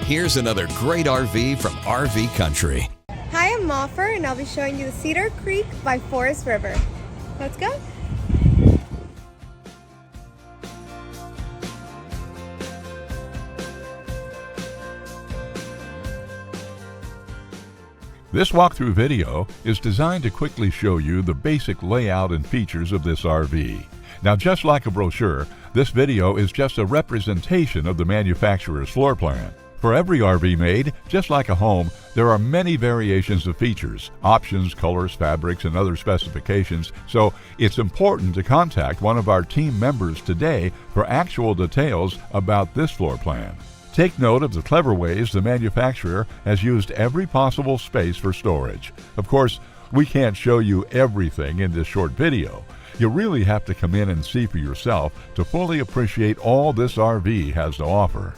Here's another great RV from RV Country. Hi, I'm Moffer, and I'll be showing you the Cedar Creek by Forest River. Let's go. This walkthrough video is designed to quickly show you the basic layout and features of this RV. Now, just like a brochure, this video is just a representation of the manufacturer's floor plan. For every RV made, just like a home, there are many variations of features, options, colors, fabrics, and other specifications, so it's important to contact one of our team members today for actual details about this floor plan. Take note of the clever ways the manufacturer has used every possible space for storage. Of course, we can't show you everything in this short video. You really have to come in and see for yourself to fully appreciate all this RV has to offer.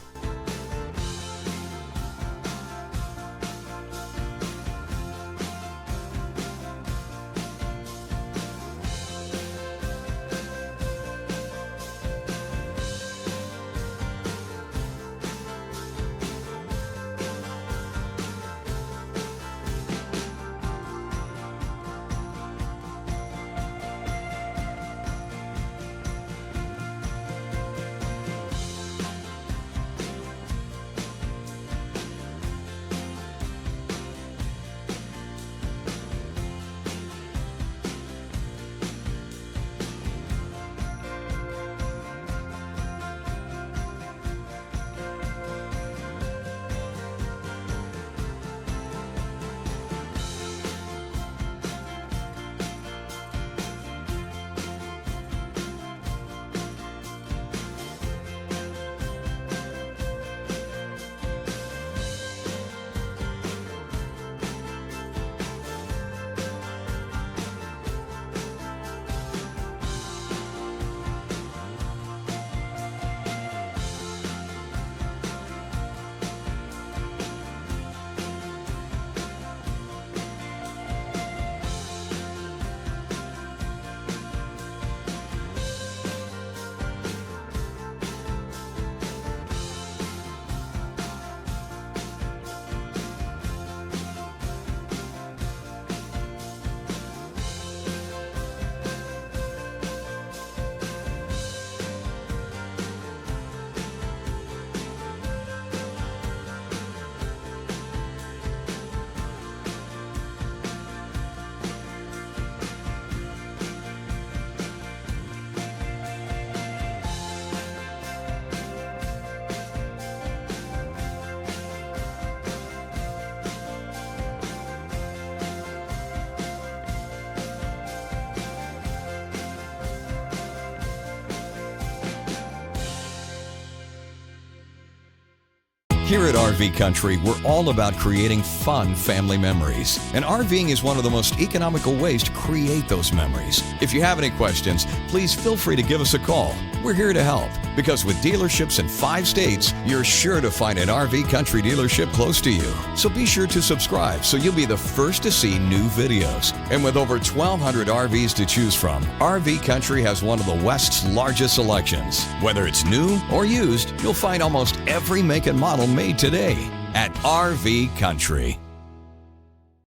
Here at RV Country, we're all about creating fun family memories. And RVing is one of the most economical ways to create those memories. If you have any questions, please feel free to give us a call. We're here to help, because with dealerships in 5 states, you're sure to find an RV Country dealership close to you. So be sure to subscribe so you'll be the first to see new videos. And with over 1,200 RVs to choose from, RV Country has one of the West's largest selections. Whether it's new or used, you'll find almost every make and model made today at RV Country.